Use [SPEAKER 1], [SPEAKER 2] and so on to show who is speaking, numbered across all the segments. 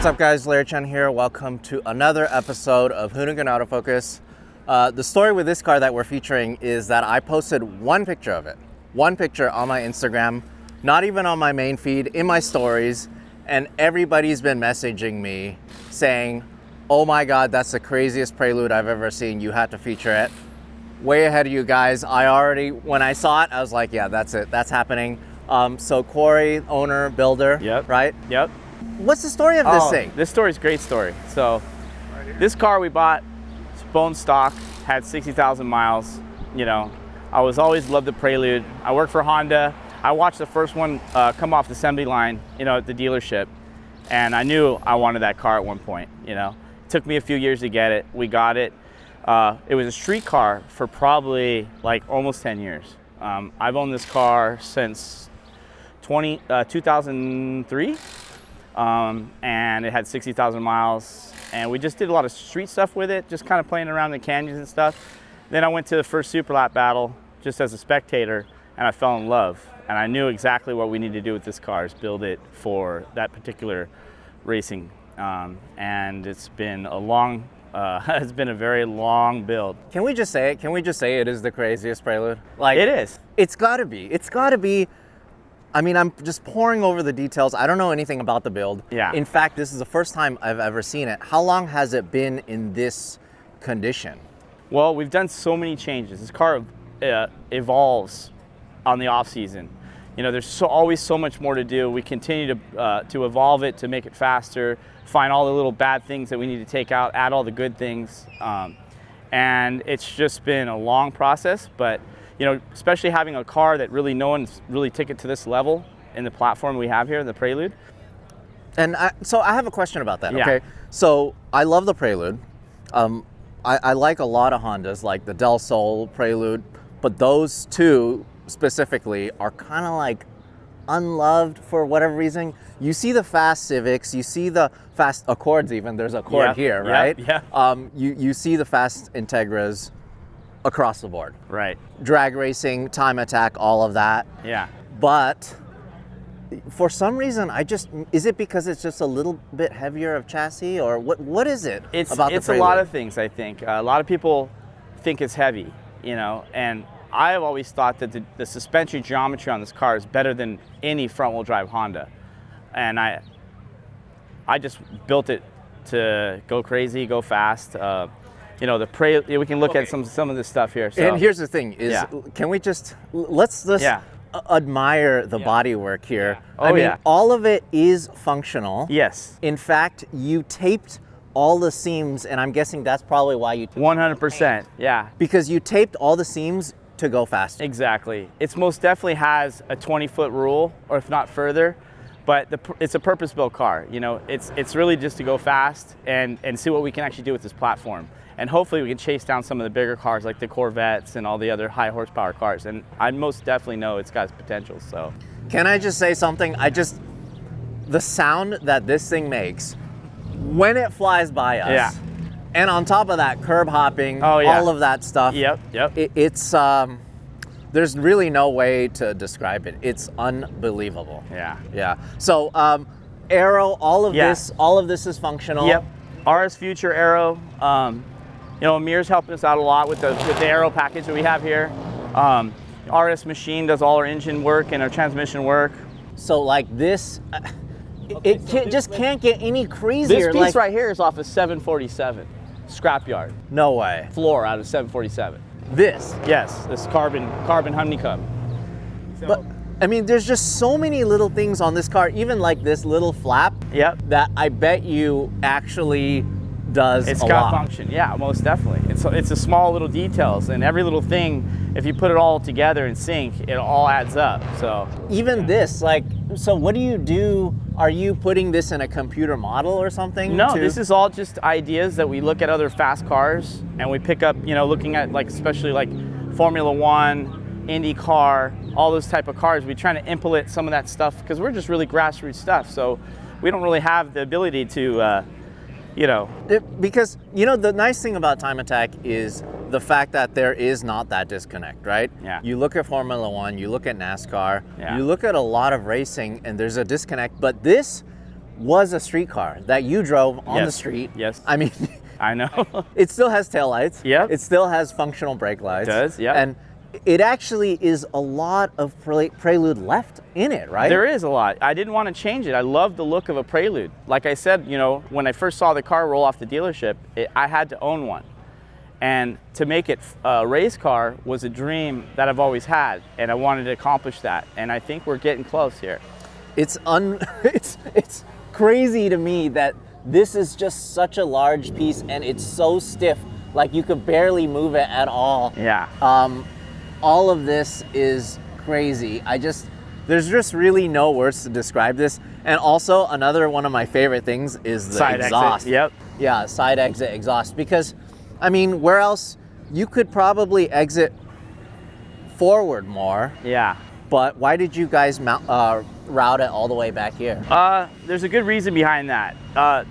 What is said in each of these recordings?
[SPEAKER 1] What's up guys, Chen here. Welcome to another episode of Hoonigan Autofocus. The story with this car that we're featuring is that I posted one picture of it. One picture on my Instagram, not even on my main feed, in my stories, and everybody's been messaging me saying, oh my God, that's the craziest Prelude I've ever seen. You had to feature it. Way ahead of you guys. When I saw it, I was like, yeah, that's it. That's happening. So Corey, owner, builder,
[SPEAKER 2] Yep.
[SPEAKER 1] right?
[SPEAKER 2] Yep.
[SPEAKER 1] What's the story of this thing?
[SPEAKER 2] This story's a great story. So this car we bought, it's bone stock, had 60,000 miles. You know, I was always loved the Prelude. I worked for Honda. I watched the first one come off the assembly line, at the dealership. And I knew I wanted that car at one point, It took me a few years to get it. We got it. It was a street car for probably like almost 10 years. I've owned this car since 2003. And it had 60,000 miles, and we just did a lot of street stuff with it, just kind of playing around in the canyons and stuff. Then I went to the first Super Lap battle just as a spectator, and I fell in love. And I knew exactly what we needed to do with this car, is build it for that particular racing. And it's been it's been a very long build.
[SPEAKER 1] Can we just say it? Can we just say it is the craziest Prelude? Like,
[SPEAKER 2] it is.
[SPEAKER 1] It's gotta be. It's gotta be. I mean, I'm just poring over the details. I don't know anything about the build.
[SPEAKER 2] Yeah.
[SPEAKER 1] In fact, this is the first time I've ever seen it. How long has it been in this condition?
[SPEAKER 2] Well, we've done so many changes. This car evolves on the off season. You know, there's always so much more to do. We continue to evolve it, to make it faster, find all the little bad things that we need to take out, add all the good things. And it's just been a long process, but you know, especially having a car that really no one's really took it to this level in the platform we have here, the Prelude.
[SPEAKER 1] And so I have a question about that,
[SPEAKER 2] Yeah.
[SPEAKER 1] okay? So I love the Prelude. I like a lot of Hondas, like the Del Sol, Prelude, but those two specifically are kind of like unloved for whatever reason. You see the fast Civics, you see the fast Accords even, there's Accord
[SPEAKER 2] Yep,
[SPEAKER 1] here,
[SPEAKER 2] yep,
[SPEAKER 1] right?
[SPEAKER 2] yeah.
[SPEAKER 1] You see the fast Integras across the board.
[SPEAKER 2] Right.
[SPEAKER 1] Drag racing, time attack, all of that.
[SPEAKER 2] Yeah.
[SPEAKER 1] But for some reason, is it because it's just a little bit heavier of chassis, or what is it about the Prelude?
[SPEAKER 2] It's a lot of things, I think. A lot of people think it's heavy, you know, and I've always thought that the suspension geometry on this car is better than any front-wheel drive Honda. And I just built it to go crazy, go fast. You know, we can look at some of this stuff here. So.
[SPEAKER 1] And here's the thing: can we let's admire the bodywork here?
[SPEAKER 2] Yeah. Oh,
[SPEAKER 1] I mean, all of it is functional.
[SPEAKER 2] Yes.
[SPEAKER 1] In fact, you taped all the seams, and I'm guessing that's probably why you.
[SPEAKER 2] 100%. Yeah.
[SPEAKER 1] Because you taped all the seams to go faster.
[SPEAKER 2] Exactly. It most definitely has a 20-foot rule, or if not further. But it's a purpose-built car. You know, it's really just to go fast and see what we can actually do with this platform. And hopefully we can chase down some of the bigger cars like the Corvettes and all the other high horsepower cars. And I most definitely know it's got potential, so.
[SPEAKER 1] Can I just say something? The sound that this thing makes when it flies by us.
[SPEAKER 2] Yeah.
[SPEAKER 1] And on top of that, curb hopping,
[SPEAKER 2] Oh, yeah.
[SPEAKER 1] all of that stuff.
[SPEAKER 2] Yep.
[SPEAKER 1] It's, there's really no way to describe it. It's unbelievable.
[SPEAKER 2] Yeah.
[SPEAKER 1] Yeah. So, aero, all of this is functional.
[SPEAKER 2] Yep. RS Future Aero. You know, Amir's helping us out a lot with the aero package that we have here. RS Machine does all our engine work and our transmission work.
[SPEAKER 1] So like this, can't get any crazier.
[SPEAKER 2] This piece right here is off of 747 scrapyard.
[SPEAKER 1] No way.
[SPEAKER 2] Floor out of 747.
[SPEAKER 1] This?
[SPEAKER 2] Yes, this carbon honeycomb. So,
[SPEAKER 1] but I mean, there's just so many little things on this car, even like this little flap.
[SPEAKER 2] Yep.
[SPEAKER 1] That I bet you actually does
[SPEAKER 2] it's
[SPEAKER 1] a
[SPEAKER 2] got
[SPEAKER 1] lot.
[SPEAKER 2] function, yeah, most definitely. It's the small little details, and every little thing, if you put it all together in sync, it all adds up. So
[SPEAKER 1] even this, like, so what do you do? Are you putting this in a computer model or something?
[SPEAKER 2] No, this is all just ideas that we look at other fast cars, and we pick up, you know, looking at like especially like Formula One, IndyCar, all those type of cars. We try to implement some of that stuff because we're just really grassroots stuff. So we don't really have the ability to. You know.
[SPEAKER 1] Because, you know, the nice thing about Time Attack is the fact that there is not that disconnect, right?
[SPEAKER 2] Yeah.
[SPEAKER 1] You look at Formula One, you look at NASCAR,
[SPEAKER 2] yeah.
[SPEAKER 1] You look at a lot of racing, and there's a disconnect. But this was a street car that you drove on the street.
[SPEAKER 2] Yes.
[SPEAKER 1] I mean,
[SPEAKER 2] I know.
[SPEAKER 1] It still has taillights.
[SPEAKER 2] Yep.
[SPEAKER 1] It still has functional brake lights.
[SPEAKER 2] It does, yeah.
[SPEAKER 1] And it actually is a lot of Prelude left in it, right?
[SPEAKER 2] There is a lot. I didn't want to change it. I love the look of a Prelude. Like I said, you know, when I first saw the car roll off the dealership, I had to own one. And to make it a race car was a dream that I've always had, and I wanted to accomplish that. And I think we're getting close here.
[SPEAKER 1] It's crazy to me that this is just such a large piece and it's so stiff, like you could barely move it at all.
[SPEAKER 2] Yeah.
[SPEAKER 1] All of this is crazy. There's just really no words to describe this. And also another one of my favorite things is the
[SPEAKER 2] side
[SPEAKER 1] exhaust.
[SPEAKER 2] Exit. Yep.
[SPEAKER 1] Yeah, side exit exhaust. Because, I mean, where else? You could probably exit forward more.
[SPEAKER 2] Yeah.
[SPEAKER 1] But why did you guys route it all the way back here?
[SPEAKER 2] There's a good reason behind that.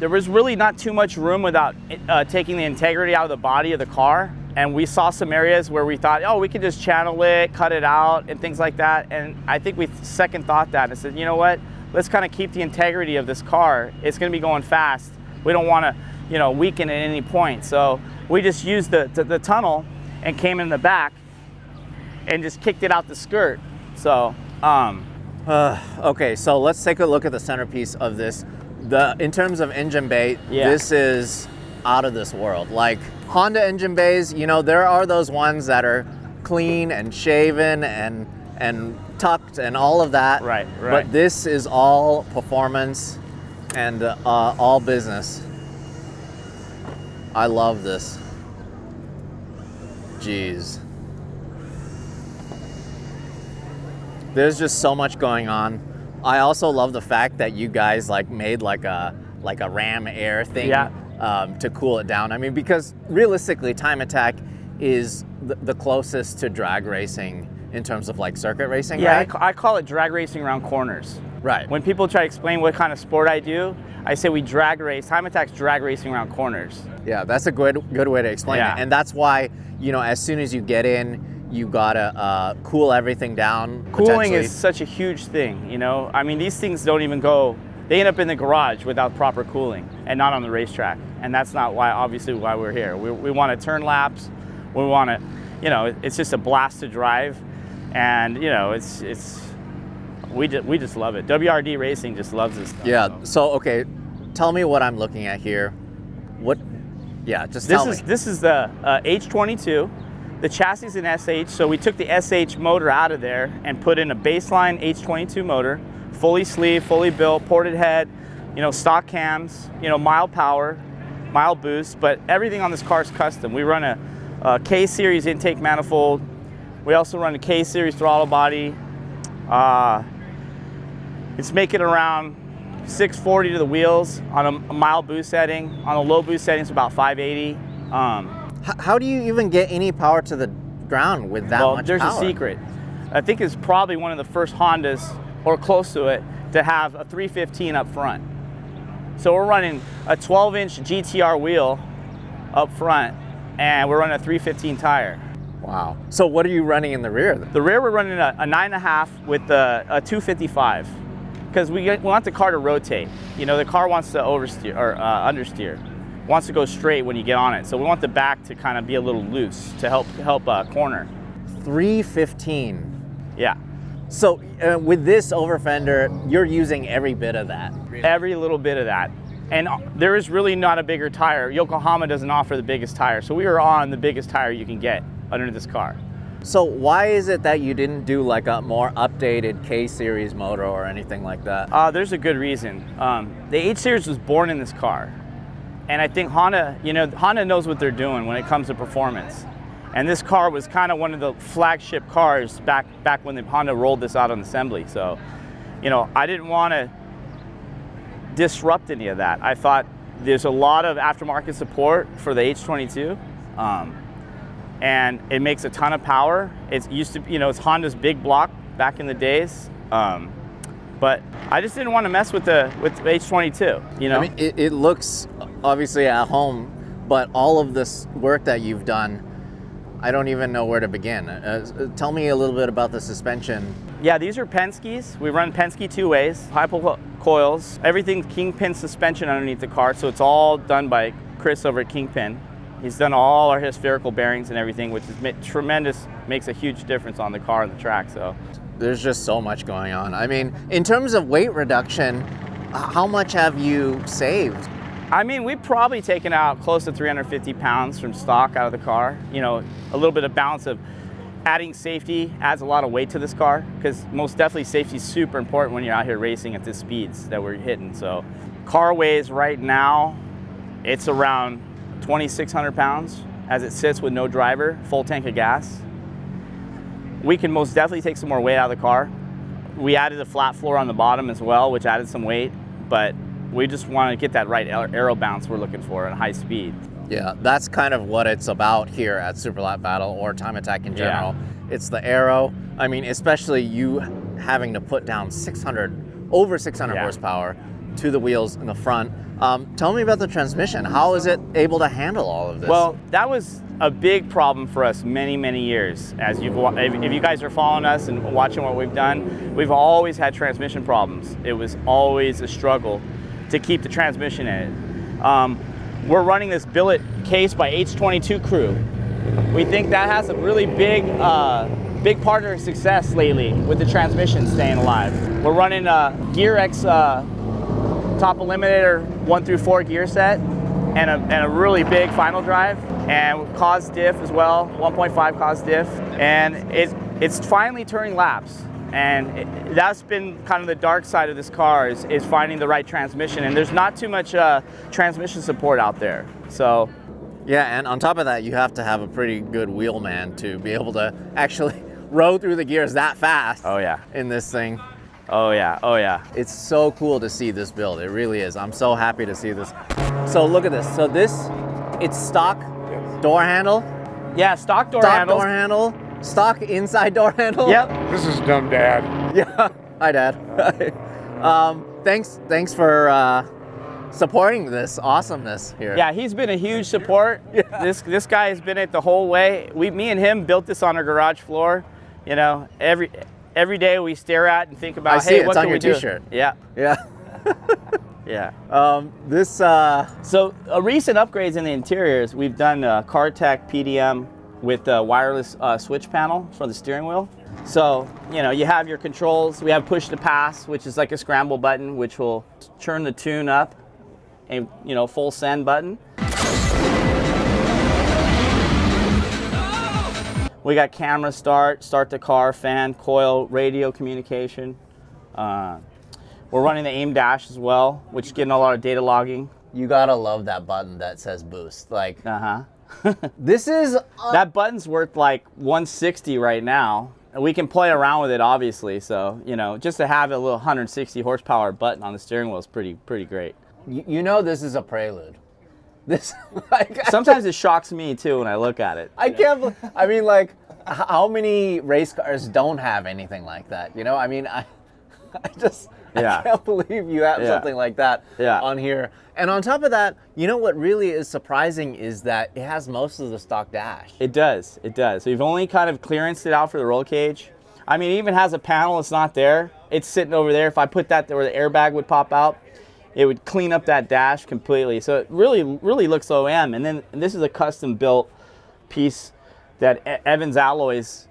[SPEAKER 2] There was really not too much room without taking the integrity out of the body of the car. And we saw some areas where we thought, oh, we could just channel it, cut it out, and things like that. And I think we second thought that and said, you know what? Let's kind of keep the integrity of this car. It's going to be going fast. We don't want to, you know, weaken at any point. So we just used the tunnel and came in the back and just kicked it out the skirt. So,
[SPEAKER 1] okay, so let's take a look at the centerpiece of this. In terms of engine bay, this is out of this world. Like Honda engine bays, you know, there are those ones that are clean and shaven and and tucked and all of that.
[SPEAKER 2] Right.
[SPEAKER 1] But this is all performance and all business. I love this. Jeez. There's just so much going on. I also love the fact that you guys like made like a ram air thing to cool it down. I mean, because realistically, time attack is the closest to drag racing in terms of like circuit racing.
[SPEAKER 2] Yeah,
[SPEAKER 1] right?
[SPEAKER 2] I call it drag racing around corners.
[SPEAKER 1] Right.
[SPEAKER 2] When people try to explain what kind of sport I do, I say we drag race. Time attack's drag racing around corners.
[SPEAKER 1] Yeah, that's a good way to explain it. And that's why, you know, as soon as you get in, you gotta cool everything down.
[SPEAKER 2] Cooling is such a huge thing, you know? I mean, these things don't even go, they end up in the garage without proper cooling and not on the racetrack. And that's not why, obviously, why we're here. We want to turn laps. We want to, you know, it's just a blast to drive. And, you know, we just love it. WRD Racing just loves this stuff.
[SPEAKER 1] Yeah, so, okay, tell me what I'm looking at here. Tell me.
[SPEAKER 2] This is the H22. The chassis is an SH, so we took the SH motor out of there and put in a baseline H22 motor, fully sleeved, fully built, ported head, you know, stock cams, you know, mild power, mild boost, but everything on this car is custom. We run a K-Series intake manifold. We also run a K-Series throttle body. It's making around 640 to the wheels on a mild boost setting. On a low boost setting, it's about 580.
[SPEAKER 1] How do you even get any power to the ground with that much power?
[SPEAKER 2] There's a secret. I think it's probably one of the first Hondas, or close to it, to have a 315 up front. So we're running a 12-inch GTR wheel up front, and we're running a 315 tire.
[SPEAKER 1] Wow. So what are you running in the rear then?
[SPEAKER 2] The rear, we're running a 9.5 with a 255, because we want the car to rotate. You know, the car wants to oversteer or understeer. Wants to go straight when you get on it. So we want the back to kind of be a little loose to help corner.
[SPEAKER 1] 315.
[SPEAKER 2] Yeah.
[SPEAKER 1] So with this over fender, you're using every bit of that.
[SPEAKER 2] Every little bit of that. And there is really not a bigger tire. Yokohama doesn't offer the biggest tire. So we are on the biggest tire you can get under this car.
[SPEAKER 1] So why is it that you didn't do like a more updated K-Series motor or anything like that?
[SPEAKER 2] There's a good reason. The H-Series was born in this car. And I think Honda, you know, Honda knows what they're doing when it comes to performance. And this car was kind of one of the flagship cars back when Honda rolled this out on assembly. So, you know, I didn't want to disrupt any of that. I thought there's a lot of aftermarket support for the H22. And it makes a ton of power. It used to, you know, it's Honda's big block back in the days. But I just didn't want to mess with the H22, you know?
[SPEAKER 1] I mean, it looks obviously at home, but all of this work that you've done, I don't even know where to begin. Tell me a little bit about the suspension.
[SPEAKER 2] Yeah, these are Penske's. We run Penske two-ways, high coils, everything Kingpin suspension underneath the car, so it's all done by Chris over at Kingpin. He's done all our spherical bearings and everything, which is tremendous, makes a huge difference on the car and the track. So
[SPEAKER 1] there's just so much going on. I mean, in terms of weight reduction, how much have you saved?
[SPEAKER 2] I mean, we've probably taken out close to 350 pounds from stock out of the car. You know, a little bit of balance of adding safety adds a lot of weight to this car, because most definitely safety is super important when you're out here racing at the speeds that we're hitting. So car weighs right now, it's around 2,600 pounds as it sits with no driver, full tank of gas. We can most definitely take some more weight out of the car. We added a flat floor on the bottom as well, which added some weight, but we just want to get that right aero bounce we're looking for at high speed.
[SPEAKER 1] Yeah, that's kind of what it's about here at Super Lap Battle or Time Attack in general. Yeah. It's the aero. I mean, especially you having to put down over 600 horsepower to the wheels in the front. Tell me about the transmission. How is it able to handle all of this?
[SPEAKER 2] Well, that was a big problem for us many, many years. If you guys are following us and watching what we've done, we've always had transmission problems. It was always a struggle to keep the transmission in it. We're running this billet case by H22 crew. We think that has a really big part of our success lately with the transmission staying alive. We're running a Gear X top eliminator 1 through 4 gear set and a really big final drive, and cause diff as well, 1.5 cause diff, and it's finally turning laps. And that's been kind of the dark side of this car is finding the right transmission. And there's not too much transmission support out there. So,
[SPEAKER 1] yeah, and on top of that, you have to have a pretty good wheelman to be able to actually row through the gears that fast.
[SPEAKER 2] Oh yeah.
[SPEAKER 1] In this thing.
[SPEAKER 2] Oh yeah, oh yeah.
[SPEAKER 1] It's so cool to see this build. It really is. I'm so happy to see this. So look at this. So it's stock door handle.
[SPEAKER 2] Yeah, stock door
[SPEAKER 1] stock
[SPEAKER 2] handle.
[SPEAKER 1] Door handle. Stock inside door handle.
[SPEAKER 2] Yep.
[SPEAKER 3] This is dumb, Dad.
[SPEAKER 1] Yeah. Hi, Dad. Thanks for supporting this awesomeness here.
[SPEAKER 2] Yeah, he's been a huge support. Yeah. This guy has been it the whole way. Me and him built this on our garage floor. You know, every day we stare at and think about, hey, what can we do?
[SPEAKER 1] It's on your T-shirt.
[SPEAKER 2] Yeah.
[SPEAKER 1] Yeah.
[SPEAKER 2] Yeah. So recent upgrades in the interiors, we've done CarTech PDM with a wireless switch panel for the steering wheel. So, you know, you have your controls. We have push to pass, which is like a scramble button, which will turn the tune up, and, you know, full send button. We got camera start the car, fan, coil, radio communication. We're running the aim dash as well, which is getting a lot of data logging.
[SPEAKER 1] You gotta love that button that says boost. Like, this is
[SPEAKER 2] that button's worth like 160 right now, and we can play around with it, obviously. So, you know, just to have a little 160 horsepower button on the steering wheel is pretty great.
[SPEAKER 1] You know, this is a Prelude. This
[SPEAKER 2] sometimes it shocks me too when I look at it.
[SPEAKER 1] I can't. I mean, like, how many race cars don't have anything like that? You know, I mean, I can't believe you have something like that on here. And on top of that, you know what really is surprising is that it has most of the stock dash.
[SPEAKER 2] It does. So we've only kind of clearanced it out for the roll cage. I mean, it even has a panel that's not there. It's sitting over there. If I put that there where the airbag would pop out, it would clean up that dash completely. So it really looks OEM. And this is a custom built piece that Evans Alloys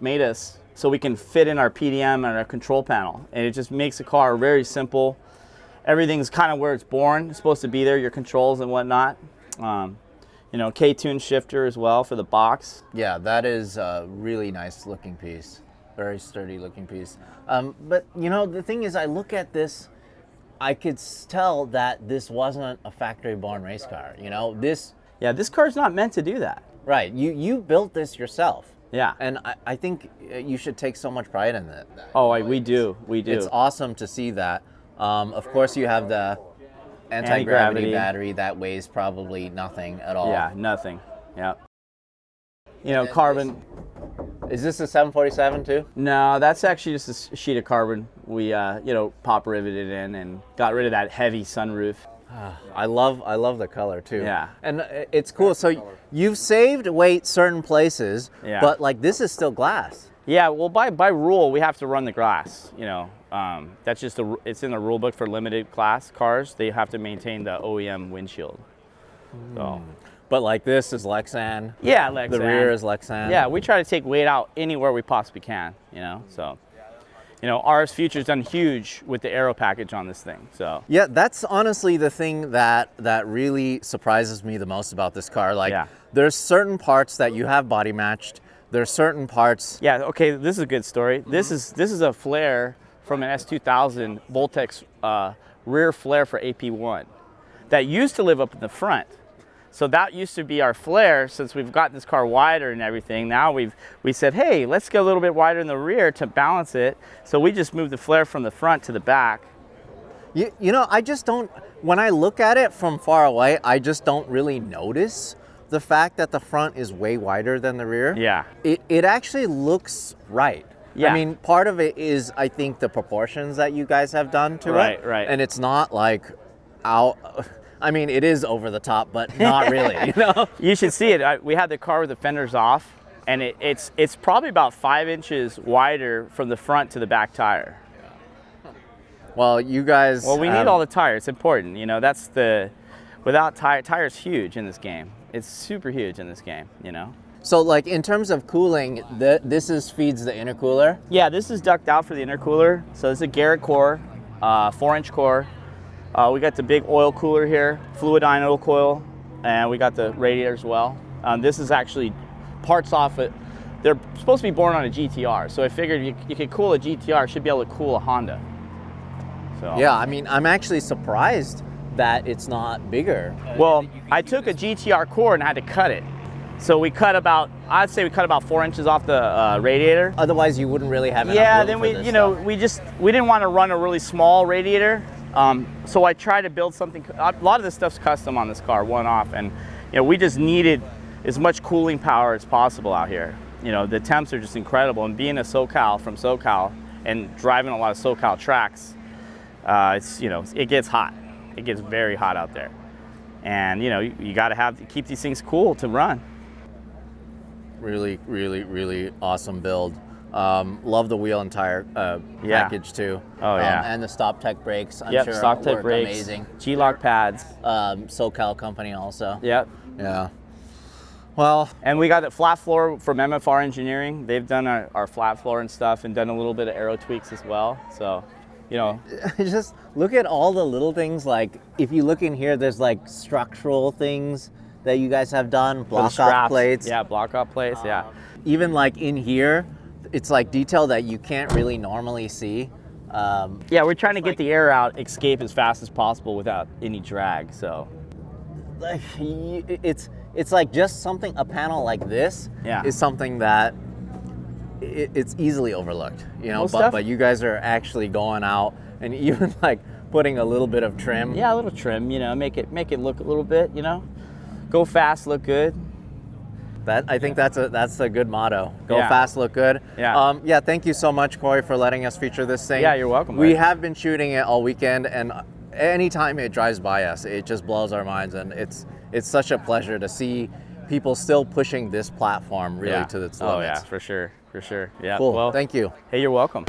[SPEAKER 2] made us so we can fit in our PDM and our control panel. And it just makes the car very simple. Everything's kind of where it's born. It's supposed to be there, your controls and whatnot. You know, K-tune shifter as well for the box.
[SPEAKER 1] Yeah, that is a really nice looking piece. Very sturdy looking piece. But, you know, the thing is, I look at this, I could tell that this wasn't a factory-born race car. You know, this
[SPEAKER 2] car's not meant to do that.
[SPEAKER 1] Right. You built this yourself.
[SPEAKER 2] Yeah.
[SPEAKER 1] And I think you should take so much pride in that.
[SPEAKER 2] Oh, we do.
[SPEAKER 1] It's awesome to see that. Of course, you have the anti-gravity battery that weighs probably nothing at all.
[SPEAKER 2] Yeah, nothing. Yeah. You know, carbon.
[SPEAKER 1] Is this a 747 too?
[SPEAKER 2] No, that's actually just a sheet of carbon. We, you know, pop riveted in and got rid of that heavy sunroof.
[SPEAKER 1] I love the color too.
[SPEAKER 2] Yeah.
[SPEAKER 1] And it's cool. So you've saved weight certain places, but like this is still glass.
[SPEAKER 2] Yeah, well, by rule, we have to run the glass. You know, that's just it's in the rule book for limited class cars. They have to maintain the OEM windshield. So.
[SPEAKER 1] But like this is Lexan.
[SPEAKER 2] Yeah, Lexan.
[SPEAKER 1] The rear is Lexan.
[SPEAKER 2] Yeah, we try to take weight out anywhere we possibly can. You know, so. You know, RS Future's done huge with the aero package on this thing. So.
[SPEAKER 1] Yeah, that's honestly the thing that really surprises me the most about this car. Like, there's certain parts that you have body matched. There's certain parts.
[SPEAKER 2] Yeah. Okay. This is a good story. This is a flare from an S2000 Voltex rear flare for AP1 that used to live up in the front. So that used to be our flare. Since we've got this car wider and everything, now we said, hey, let's go a little bit wider in the rear to balance it. So we just moved the flare from the front to the back.
[SPEAKER 1] You know, I just don't, when I look at it from far away, I just don't really notice the fact that the front is way wider than the rear.
[SPEAKER 2] Yeah.
[SPEAKER 1] It actually looks right.
[SPEAKER 2] Yeah.
[SPEAKER 1] I mean, part of it is, I think, the proportions that you guys have done to it.
[SPEAKER 2] Right.
[SPEAKER 1] And it's not like I mean, it is over the top, but not really, you know?
[SPEAKER 2] You should see it. We had the car with the fenders off, and it's probably about 5 inches wider from the front to the back tire.
[SPEAKER 1] Well, you guys...
[SPEAKER 2] Well, we need all the tires. It's important. You know, that's without tire's huge in this game. It's super huge in this game, you know?
[SPEAKER 1] So, like, in terms of cooling, this feeds the intercooler?
[SPEAKER 2] Yeah, this is ducked out for the intercooler. So it's a Garrett core, 4-inch core. We got the big oil cooler here, Fluidine oil coil, and we got the radiator as well. This is actually parts off they're supposed to be born on a GTR. So I figured you could cool a GTR, should be able to cool a Honda. So
[SPEAKER 1] Yeah, I mean, I'm actually surprised that it's not bigger.
[SPEAKER 2] Well, I took a GTR core and had to cut it. So we cut about, I'd say we cut about 4 inches off the radiator.
[SPEAKER 1] Otherwise, you wouldn't really have enough
[SPEAKER 2] Yeah,
[SPEAKER 1] room
[SPEAKER 2] then
[SPEAKER 1] for
[SPEAKER 2] we,
[SPEAKER 1] this
[SPEAKER 2] you know,
[SPEAKER 1] stuff.
[SPEAKER 2] we didn't want to run a really small radiator. So I tried to build something. A lot of this stuff's custom on this car, one-off, and you know, we just needed as much cooling power as possible out here. You know, the temps are just incredible, and being a from SoCal, and driving a lot of SoCal tracks, it's, you know, it gets hot. It gets very hot out there, and you know, you got to keep these things cool to run.
[SPEAKER 1] Really, really, really awesome build. Love the wheel and tire package too.
[SPEAKER 2] Oh yeah.
[SPEAKER 1] And the Stop Tech brakes. I'm
[SPEAKER 2] Yep,
[SPEAKER 1] sure
[SPEAKER 2] Stop Tech
[SPEAKER 1] work
[SPEAKER 2] brakes.
[SPEAKER 1] amazing.
[SPEAKER 2] G-lock pads.
[SPEAKER 1] SoCal company also.
[SPEAKER 2] Yep.
[SPEAKER 1] Yeah. Well,
[SPEAKER 2] And we got the flat floor from MFR Engineering. They've done our flat floor and stuff, and done a little bit of aero tweaks as well. So, you know,
[SPEAKER 1] just look at all the little things. Like, if you look in here, there's like structural things that you guys have done, block off plates.
[SPEAKER 2] Yeah, block off plates. Yeah.
[SPEAKER 1] Even like in here, it's like detail that you can't really normally see.
[SPEAKER 2] Yeah, we're trying to get the air out, escape as fast as possible without any drag. So,
[SPEAKER 1] Like, it's like just something, a panel like this is something that it's easily overlooked, you know, but you guys are actually going out and even like putting a little bit of trim.
[SPEAKER 2] yeah, a little trim, you know, make it look a little bit, you know, go fast, look good.
[SPEAKER 1] That, I think that's a good motto. Go
[SPEAKER 2] Yeah.
[SPEAKER 1] fast, look good.
[SPEAKER 2] Yeah.
[SPEAKER 1] Yeah, thank you so much, Corey, for letting us feature this thing.
[SPEAKER 2] Yeah, you're welcome,
[SPEAKER 1] We
[SPEAKER 2] buddy.
[SPEAKER 1] have been shooting it all weekend, and anytime it drives by us, it just blows our minds, and it's such a pleasure to see people still pushing this platform really to its limits.
[SPEAKER 2] Oh yeah, for sure, for sure. Yeah.
[SPEAKER 1] Cool.
[SPEAKER 2] Well,
[SPEAKER 1] Thank you.
[SPEAKER 2] hey, you're welcome.